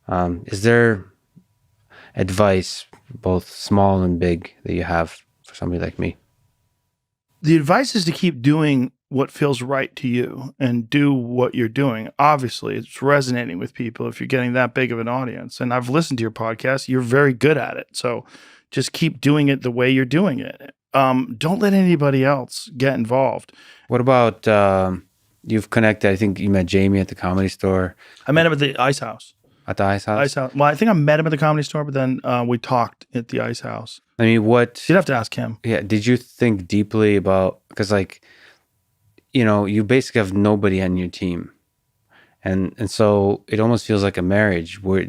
Is there advice, both small and big, that you have for somebody like me? The advice is to keep doing what feels right to you and do what you're doing. Obviously, it's resonating with people if you're getting that big of an audience. And I've listened to your podcast. You're very good at it. So just keep doing it the way you're doing it. Don't let anybody else get involved. What about you've connected? I think you met Jamie at the Comedy Store. I met him at the Ice House. At the Ice House? Ice House. Well, I think I met him at the Comedy Store, but then we talked at the Ice House. I mean, what... You'd have to ask him. Yeah. Did you think deeply about... Because, like, you know, you basically have nobody on your team. And so it almost feels like a marriage. Were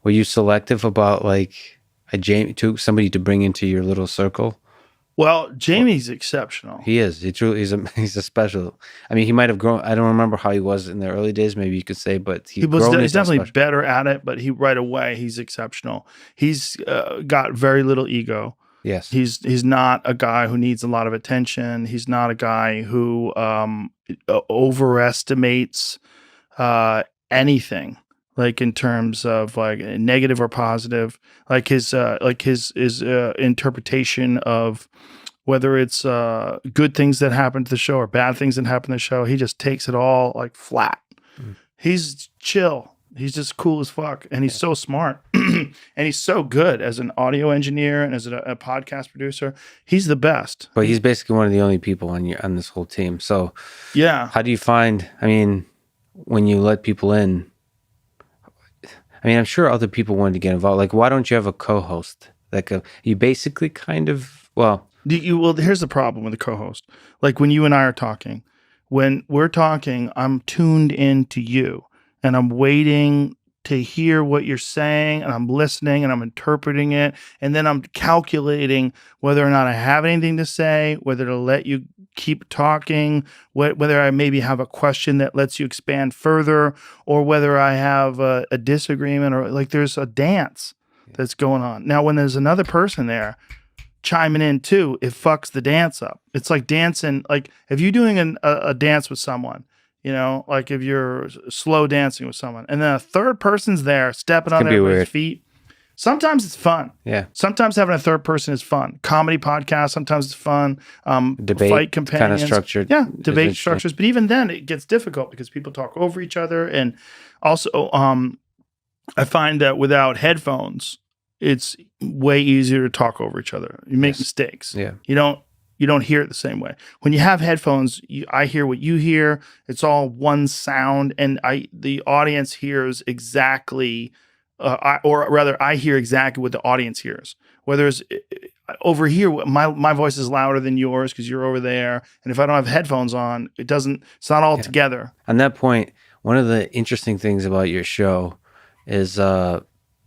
you selective about, like, somebody to bring into your little circle? Well, Jamie's exceptional. He is. He's a special. I mean, he might have grown. I don't remember how he was in the early days. Maybe you could say, but he's definitely better at it. But right away, he's exceptional. He's got very little ego. Yes. He's not a guy who needs a lot of attention. He's not a guy who overestimates anything, like in terms of like negative or positive. Like his interpretation of whether it's good things that happen to the show or bad things that happen to the show, he just takes it all like flat. He's chill. He's just cool as fuck. And he's so smart. And he's so good as an audio engineer and as a podcast producer. He's the best. But he's basically one of the only people on this whole team. So yeah. How do you find, I mean, when you let people in, I mean, I'm sure other people wanted to get involved. Like, why don't you have a co-host? Like, you basically kind of, well, here's the problem with the co-host. Like when you and I are talking, when we're talking, I'm tuned into you and I'm waiting to hear what you're saying and I'm listening and I'm interpreting it. And then I'm calculating whether or not I have anything to say, whether to let you keep talking, whether I maybe have a question that lets you expand further, or whether I have a disagreement, or like there's a dance that's going on. Now, when there's another person there chiming in too, it fucks the dance up. It's like dancing. Like if you're doing a dance with someone, you know, like if you're slow dancing with someone and then a third person's there stepping on their feet, sometimes it's fun. Yeah. Sometimes having a third person is fun. Comedy podcast, sometimes it's fun. Debate, fight companions. Kind of structured. Yeah, debate structures. But even then it gets difficult because people talk over each other. And also I find that without headphones, it's way easier to talk over each other. You make mistakes. Yeah. You don't hear it the same way. When you have headphones, I hear what you hear. It's all one sound, and the audience hears exactly, I hear exactly what the audience hears. Whether it's over here, my voice is louder than yours because you're over there, and if I don't have headphones on, it's not all together. On that point, one of the interesting things about your show is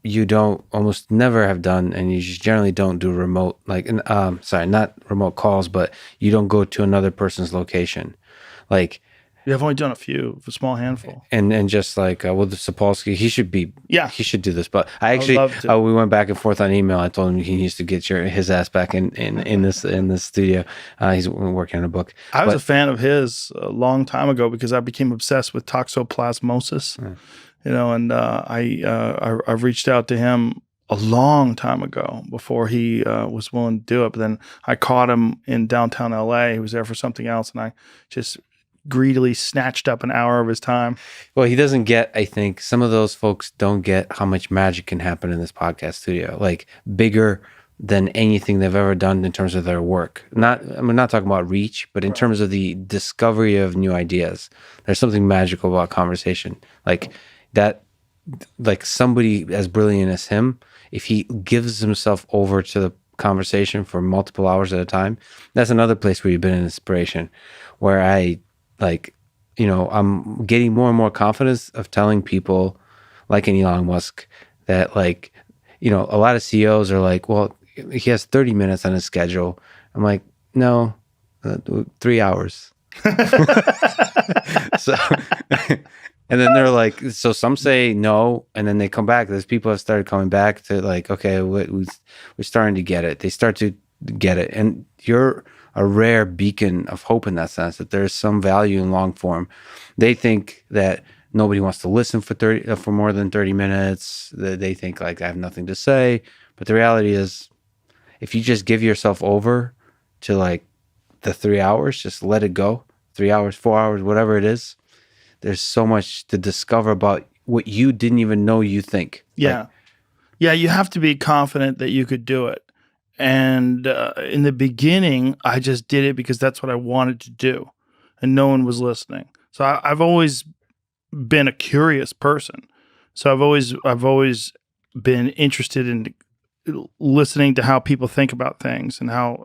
you don't almost never have done, and you just generally don't do remote, like, not remote calls, but you don't go to another person's location. Like, I've only done a small handful. And just like, the Sapolsky, he should do this. But I actually, we went back and forth on email. I told him he needs to get his ass back in this studio. He's working on a book. I was a fan of his a long time ago because I became obsessed with toxoplasmosis. You know, and I reached out to him a long time ago before he was willing to do it. But then I caught him in downtown LA. He was there for something else, and I just greedily snatched up an hour of his time. Well, he doesn't get, I think, some of those folks don't get how much magic can happen in this podcast studio. Like bigger than anything they've ever done in terms of their work. I'm not talking about reach, but in terms of the discovery of new ideas. There's something magical about conversation. Like somebody as brilliant as him, if he gives himself over to the conversation for multiple hours at a time, that's another place where you've been an inspiration, where I'm getting more and more confidence of telling people like an Elon Musk that, like, you know, a lot of CEOs are like, well, he has 30 minutes on his schedule. I'm like, no, 3 hours. So and then they're like, so some say no, and then they come back. There's people have started coming back to like, okay, we're starting to get it. They start to get it. And you're a rare beacon of hope in that sense, that there's some value in long form. They think that nobody wants to listen for more than 30 minutes. They think like I have nothing to say. But the reality is, if you just give yourself over to like the 3 hours, just let it go, 3 hours, 4 hours, whatever it is, there's so much to discover about what you didn't even know you think. Yeah. Like, Yeah, you have to be confident that you could do it. And in the beginning, I just did it because that's what I wanted to do, and no one was listening. So I've always been a curious person. So I've always been interested in listening to how people think about things, and how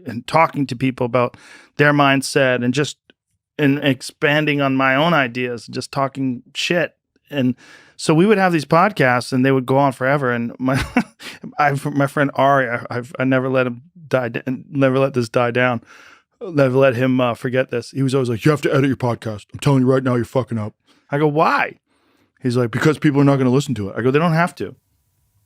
and talking to people about their mindset, and just and expanding on my own ideas, and just talking shit. And so we would have these podcasts, and they would go on forever. And my my friend Ari, I never let him never let this die down. Never let him forget this. He was always like, "You have to edit your podcast. I'm telling you right now, you're fucking up." I go, "Why?" He's like, "Because people are not going to listen to it." I go, "They don't have to."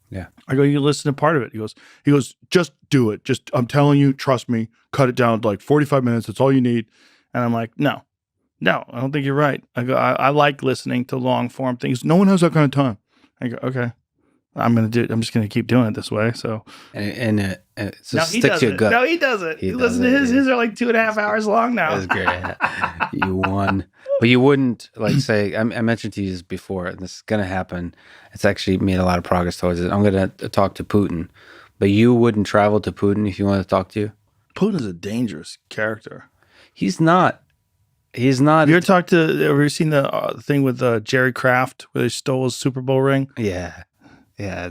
yeah. I go, "You listen to part of it." He goes, "Just do it. Just, I'm telling you, trust me. Cut it down to like 45 minutes. That's all you need." And I'm like, "No, I don't think you're right." I go, I like listening to long form things. No one has that kind of time. I go, "Okay, I'm just gonna keep doing it this way." So So no, stick to your gut. No, he doesn't. He Listen to doesn't. his are like 2.5 hours long now. That's great. You won. But you wouldn't like say, I mentioned to you this before, and this is going to happen. It's actually made a lot of progress towards it. I'm going to talk to Putin, but you wouldn't travel to Putin if you want to talk to you? Putin's a dangerous character. He's not. He's not. You ever seen the thing with Jerry Kraft where they stole his Super Bowl ring? Yeah. I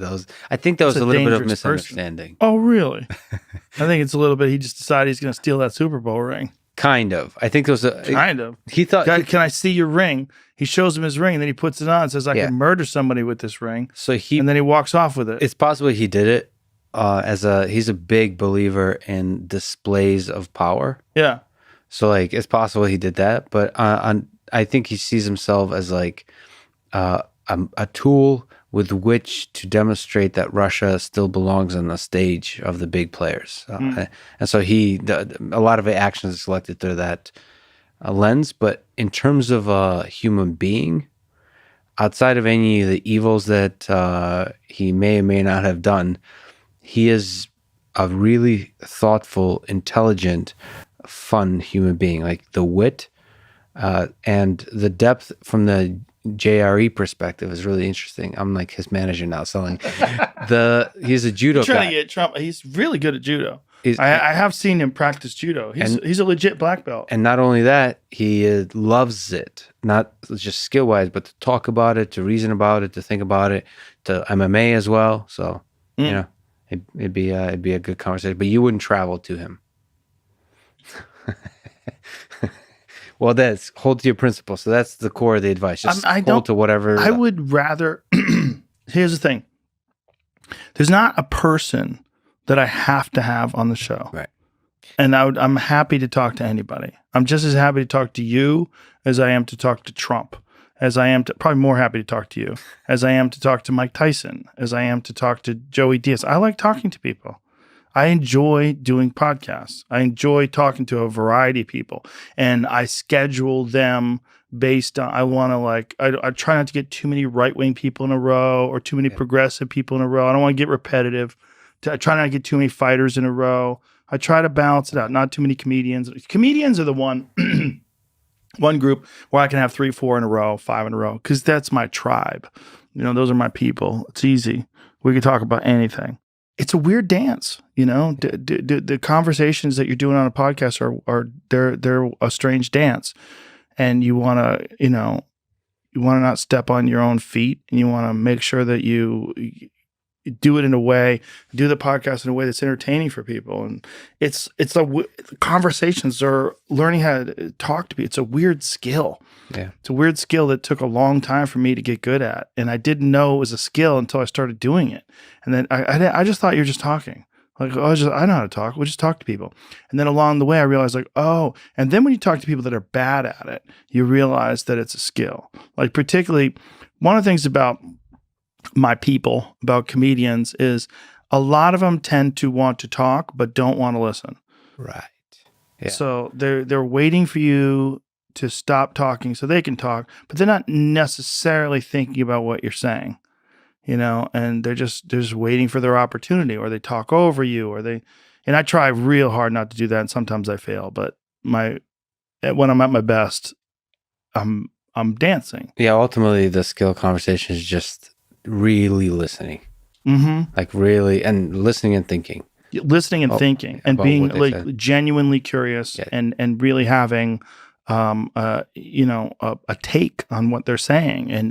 think that was a little bit of dangerous person. misunderstanding. Oh, really? I think it's a little bit. He just decided he's going to steal that Super Bowl ring. Kind of. I think it was Kind of. He thought. Can I see your ring? He shows him his ring, and then he puts it on and says, "I can murder somebody with this ring." And then he walks off with it. It's possible he did it he's a big believer in displays of power. Yeah. So like it's possible he did that, but I think he sees himself as like a tool with which to demonstrate that Russia still belongs on the stage of the big players. And so a lot of the actions are selected through that lens. But in terms of a human being, outside of any of the evils that he may or may not have done, he is a really thoughtful, intelligent, fun human being. Like the wit and the depth from the JRE perspective is really interesting. I'm like his manager now selling he's a judo trying guy. to get Trump. He's really good at judo. I have seen him practice judo. He's a legit black belt. And not only that, he loves it, not just skill wise, but to talk about it, to reason about it, to think about it, to MMA as well. So you know, it'd be a good conversation. But you wouldn't travel to him. Well, that's hold to your principles. So that's the core of the advice. Just hold to whatever. I would rather. Here's the thing. There's not a person that I have to have on the show. Right. And I'm happy to talk to anybody. I'm just as happy to talk to you as I am to talk to Trump, as I am to probably more happy to talk to you, as I am to talk to Mike Tyson, as I am to talk to Joey Diaz. I like talking to people. I enjoy doing podcasts. I enjoy talking to a variety of people, and I schedule them based on, I try not to get too many right-wing people in a row or too many progressive people in a row. I don't want to get repetitive. I try not to get too many fighters in a row. I try to balance it out. Not too many comedians. Comedians are the one group where I can have 3, 4 in a row, 5 in a row, because that's my tribe. You know, those are my people. It's easy. We can talk about anything. It's a weird dance, you know. The conversations that you're doing on a podcast they're a strange dance, and you want to not step on your own feet, and you want to make sure that you do the podcast in a way that's entertaining for people. And conversations are learning how to talk to people. It's a weird skill. Yeah. It's a weird skill that took a long time for me to get good at. And I didn't know it was a skill until I started doing it. And then I just thought you're just talking. Like, I know how to talk. We'll just talk to people. And then along the way, I realized and then when you talk to people that are bad at it, you realize that it's a skill. Like particularly one of the things about my people, about comedians, is a lot of them tend to want to talk but don't want to listen. Right. Yeah. So they're waiting for you to stop talking so they can talk, but they're not necessarily thinking about what you're saying, and they're just waiting for their opportunity, or they talk over you, and I try real hard not to do that, and sometimes I fail, but when I'm at my best, I'm dancing. Yeah, ultimately the skill conversation is just really listening. Mm-hmm. Like really, and listening and thinking. Listening and thinking, and about being what they like said. genuinely curious, Yeah. and really having a take on what they're saying, and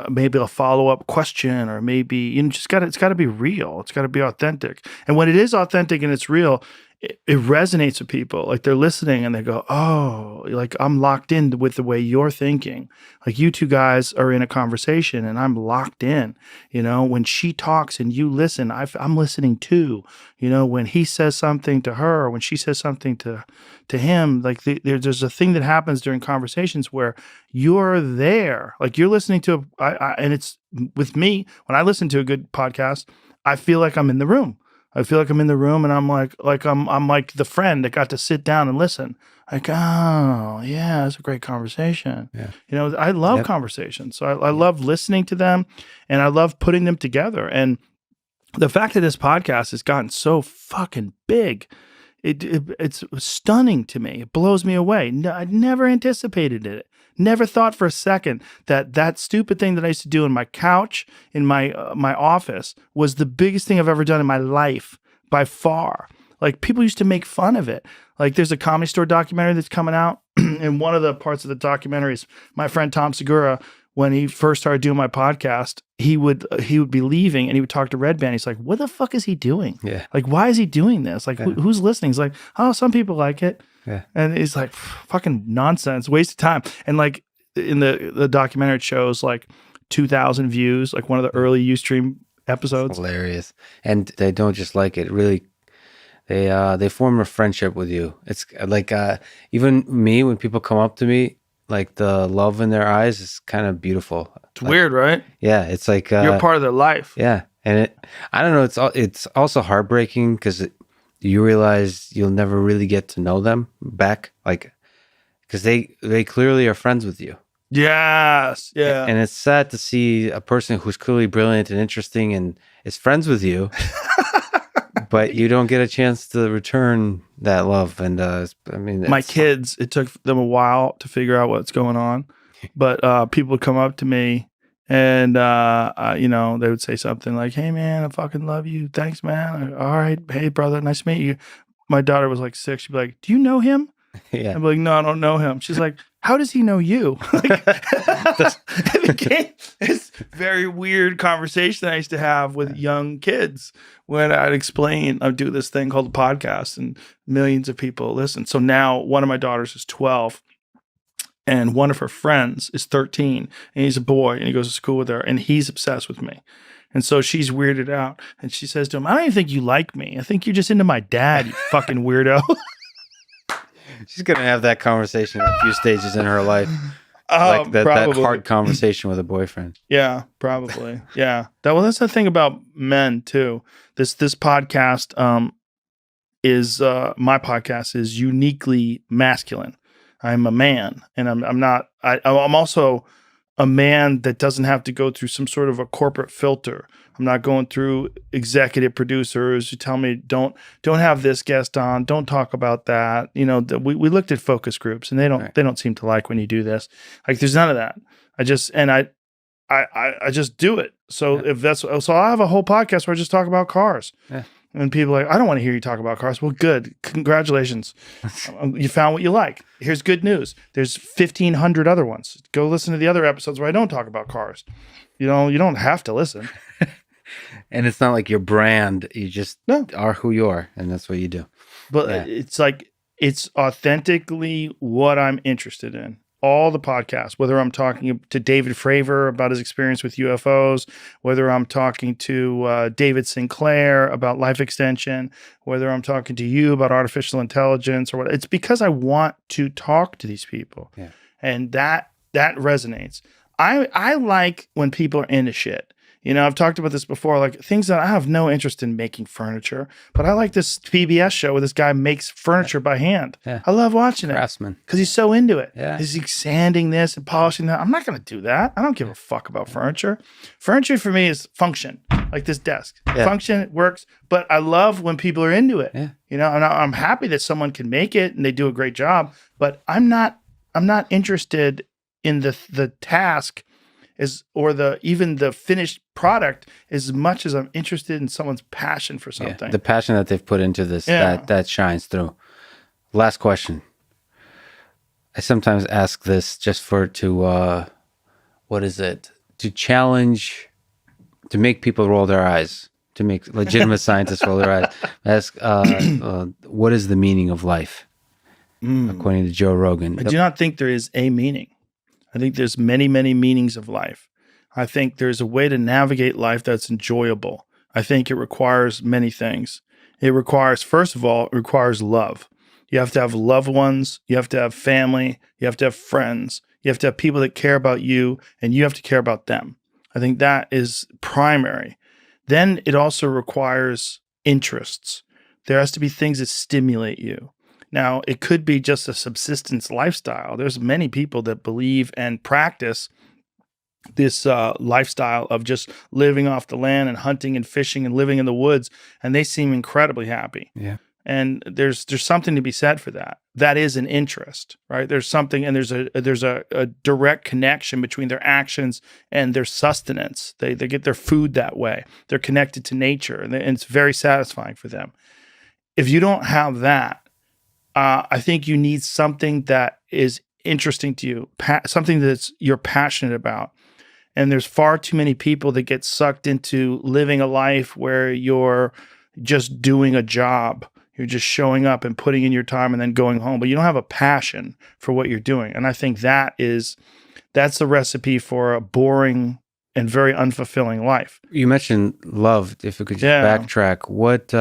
maybe a follow-up question, or maybe it's got to be real. It's got to be authentic. And when it is authentic and it's real, it resonates with people. Like they're listening and they go, oh, like I'm locked in with the way you're thinking. Like you two guys are in a conversation and I'm locked in. When she talks and you listen, I'm listening too. When he says something to her, or when she says something to him, like there's a thing that happens during conversations where you're there. Like you're listening to and it's with me, when I listen to a good podcast, I feel like I'm in the room. I feel like I'm in the room, and I'm like I'm like the friend that got to sit down and listen. Like, oh yeah, it's a great conversation. Yeah. I love conversations, so I love listening to them, and I love putting them together. And the fact that this podcast has gotten so fucking big, it's stunning to me. It blows me away. No, I never anticipated it. Never thought for a second that stupid thing that I used to do in my couch in my office was the biggest thing I've ever done in my life by far. Like people used to make fun of it. Like there's a Comedy Store documentary that's coming out, and one of the parts of the documentary is my friend Tom Segura. When he first started doing my podcast, he would be leaving and he would talk to Red Band. He's like, "What the fuck is he doing? Yeah. Like, why is he doing this? Like, who's listening?" He's like, "Oh, some people like it." Yeah. And he's like, "Fucking nonsense, waste of time." And like in the documentary, it shows like 2,000 views, like one of the early Ustream episodes. Hilarious. And they don't just like it. Really, they form a friendship with you. It's like even me, when people come up to me, like the love in their eyes is kind of beautiful. It's weird, right? Yeah, it's like you're part of their life. Yeah, and I don't know. It's also heartbreaking because you realize you'll never really get to know them back, like because they clearly are friends with you. Yes, yeah. And it's sad to see a person who's clearly brilliant and interesting and is friends with you, but you don't get a chance to return that love. And I mean, my kids, it took them a while to figure out what's going on, but people would come up to me and they would say something like, "Hey man, I fucking love you. Thanks, man. All right, hey brother, nice to meet you." My daughter was like 6. She'd be like, "Do you know him?" Yeah. I'm like, "No, I don't know him." She's like, "How does he know you?" It became this very weird conversation I used to have with young kids when I'd do this thing called a podcast, and millions of people listen. So now one of my daughters is 12, and one of her friends is 13, and he's a boy, and he goes to school with her, and he's obsessed with me. And so she's weirded out, and she says to him, "I don't even think you like me. I think you're just into my dad, you fucking weirdo." She's gonna have that conversation at a few stages in her life, like that hard conversation with a boyfriend. Yeah, probably. Yeah. That's the thing about men too. This podcast is my podcast is uniquely masculine. I'm a man, and I'm also a man that doesn't have to go through some sort of a corporate filter. I'm not going through executive producers who tell me don't have this guest on, don't talk about that. We looked at focus groups, and they don't seem to like when you do this. Like there's none of that. I just do it. So I'll have a whole podcast where I just talk about cars. Yeah. And people are like, "I don't want to hear you talk about cars." Well, good. Congratulations. You found what you like. Here's good news. There's 1,500 other ones. Go listen to the other episodes where I don't talk about cars. You don't have to listen. And it's not like your brand. You just are who you are, and that's what you do. But it's like, it's authentically what I'm interested in. All the podcasts, whether I'm talking to David Fravor about his experience with UFOs, whether I'm talking to David Sinclair about life extension, whether I'm talking to you about artificial intelligence or what, it's because I want to talk to these people. Yeah. And that resonates. I like when people are into shit. I've talked about this before, like things that I have no interest in making furniture, but I like this PBS show where this guy makes furniture by hand. Yeah. I love watching it Craftsman. because he's so into it. Yeah. He's sanding this and polishing that. I'm not going to do that. I don't give a fuck about furniture. Furniture for me is function, like this desk. Yeah. Function, it works, but I love when people are into it. Yeah. And I'm happy that someone can make it and they do a great job, but I'm not interested in the task even the finished product as much as I'm interested in someone's passion for something. Yeah, the passion that they've put into this, that shines through. Last question. I sometimes ask this just to challenge, to make people roll their eyes, to make legitimate scientists roll their eyes. Ask, what is the meaning of life, according to Joe Rogan? I do not think there is a meaning. I think there's many, many meanings of life. I think there's a way to navigate life that's enjoyable. I think it requires many things. It requires, first of all, it requires love. You have to have loved ones. You have to have family. You have to have friends. You have to have people that care about you, and you have to care about them. I think that is primary. Then it also requires interests. There has to be things that stimulate you. Now, it could be just a subsistence lifestyle. There's many people that believe and practice this lifestyle of just living off the land and hunting and fishing and living in the woods, and they seem incredibly happy. Yeah. And there's something to be said for that. That is an interest, right? There's something, and there's a direct connection between their actions and their sustenance. They get their food that way. They're connected to nature, and it's very satisfying for them. If you don't have that, I think you need something that is interesting to you, something that you're passionate about. And there's far too many people that get sucked into living a life where you're just doing a job. You're just showing up and putting in your time and then going home, but you don't have a passion for what you're doing. And I think that's the recipe for a boring and very unfulfilling life. You mentioned love. If we could just backtrack, what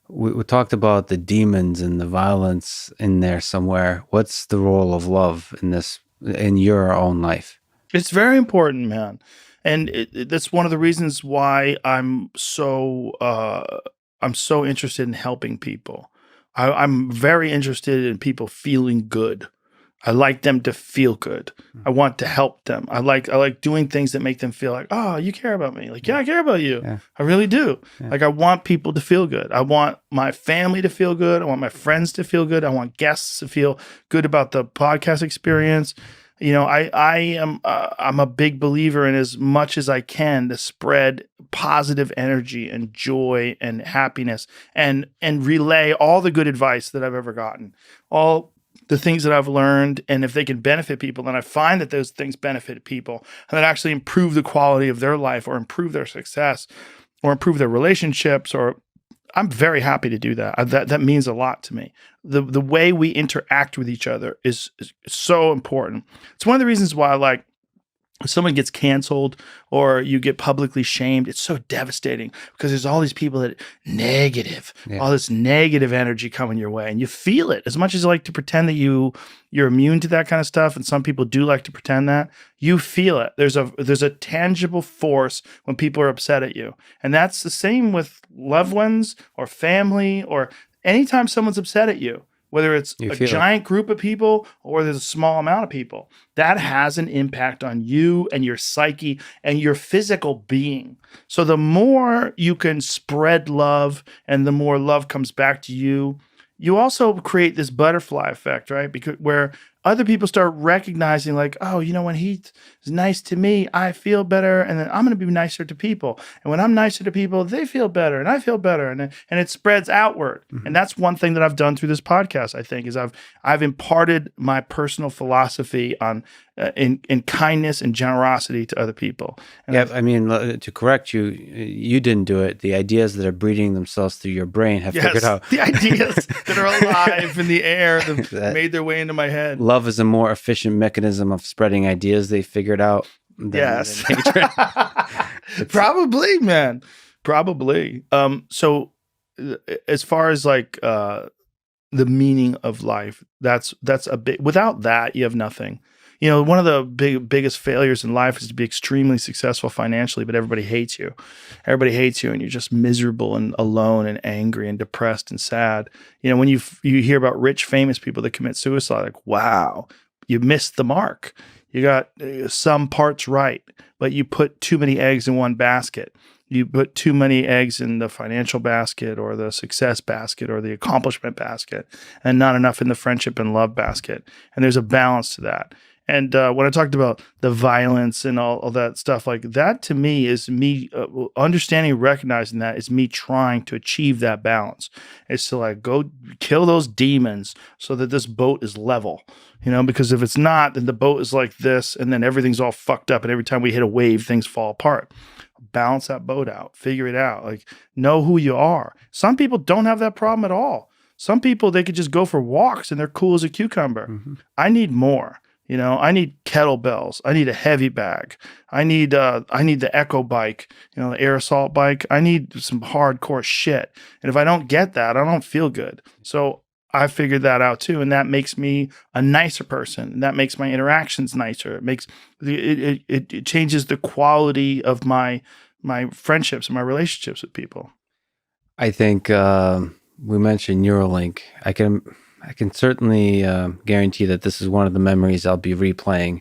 we talked about the demons and the violence in there somewhere. What's the role of love in your own life? It's very important, man. And that's one of the reasons why I'm so interested in helping people. I'm very interested in people feeling good. I like them to feel good. I want to help them. I like doing things that make them feel like, oh, you care about me. Like, yeah, I care about you. Yeah. I really do. Yeah. Like, I want people to feel good. I want my family to feel good. I want my friends to feel good. I want guests to feel good about the podcast experience. I'm a big believer in, as much as I can, to spread positive energy and joy and happiness and relay all the good advice that I've ever gotten, all the things that I've learned. And if they can benefit people, then I find that those things benefit people and that actually improve the quality of their life or improve their success or improve their relationships, or I'm very happy to do that. That means a lot to me. The way we interact with each other is so important. It's one of the reasons why, like, if someone gets canceled or you get publicly shamed, it's so devastating because there's all these people that all this negative energy coming your way, and you feel it. As much as you like to pretend that you're immune to that kind of stuff, and some people do like to pretend that, you feel it. There's a tangible force when people are upset at you. And that's the same with loved ones or family, or anytime someone's upset at you, whether it's a giant group of people or there's a small amount of people, that has an impact on you and your psyche and your physical being. So the more you can spread love and the more love comes back to you, you also create this butterfly effect, right? Because where other people start recognizing, like, oh, when he's nice to me, I feel better, and then I'm going to be nicer to people. And when I'm nicer to people, they feel better, and I feel better, and it spreads outward. Mm-hmm. And that's one thing that I've done through this podcast, I think, is I've imparted my personal philosophy on in kindness and generosity to other people. And to correct you, you didn't do it. The ideas that are breeding themselves through your brain have figured out. The ideas that are alive in the air that made their way into my head. Love is a more efficient mechanism of spreading ideas they figured out. Than hatred. Probably, man. Probably. So as far as like the meaning of life, that's a big, without that, you have nothing. One of the biggest failures in life is to be extremely successful financially, but everybody hates you. Everybody hates you, and you're just miserable and alone and angry and depressed and sad. When you hear about rich, famous people that commit suicide, like, wow, you missed the mark. You got some parts right, but you put too many eggs in one basket. You put too many eggs in the financial basket or the success basket or the accomplishment basket, and not enough in the friendship and love basket. And there's a balance to that. And when I talked about the violence and all that stuff, like that to me is me understanding, recognizing that is me trying to achieve that balance. It's to like go kill those demons so that this boat is level, because if it's not, then the boat is like this and then everything's all fucked up. And every time we hit a wave, things fall apart. Balance that boat out, figure it out, like know who you are. Some people don't have that problem at all. Some people, they could just go for walks and they're cool as a cucumber. Mm-hmm. I need more. I need kettlebells. I need a heavy bag. I need the Echo bike, the air assault bike. I need some hardcore shit. And if I don't get that, I don't feel good. So I figured that out too, and that makes me a nicer person. And that makes my interactions nicer. It makes it changes the quality of my friendships and my relationships with people. I think we mentioned Neuralink. I can certainly guarantee that this is one of the memories I'll be replaying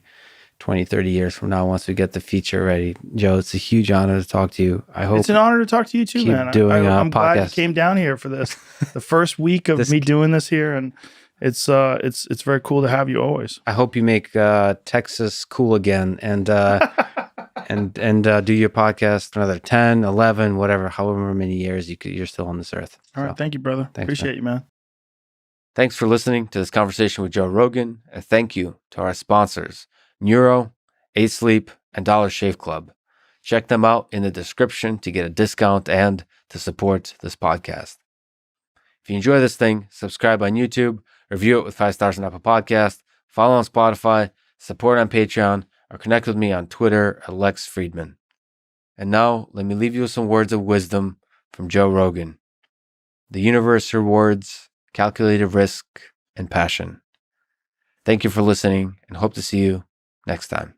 20, 30 years from now once we get the feature ready. Joe, it's a huge honor to talk to you. I hope it's an honor to talk to you too, man. I'm glad you came down here for this. The first week of me doing this here, and it's very cool to have you always. I hope you make Texas cool again and and do your podcast for another 10, 11, whatever, however many years you're still on this earth. All right. Thank you, brother. Appreciate you, man. Thanks for listening to this conversation with Joe Rogan. And thank you to our sponsors, Neuro, 8 Sleep, and Dollar Shave Club. Check them out in the description to get a discount and to support this podcast. If you enjoy this thing, subscribe on YouTube, review it with 5 stars on Apple Podcast, follow on Spotify, support on Patreon, or connect with me on Twitter at Lex Fridman. And now, let me leave you with some words of wisdom from Joe Rogan. The universe rewards calculated risk and passion. Thank you for listening and hope to see you next time.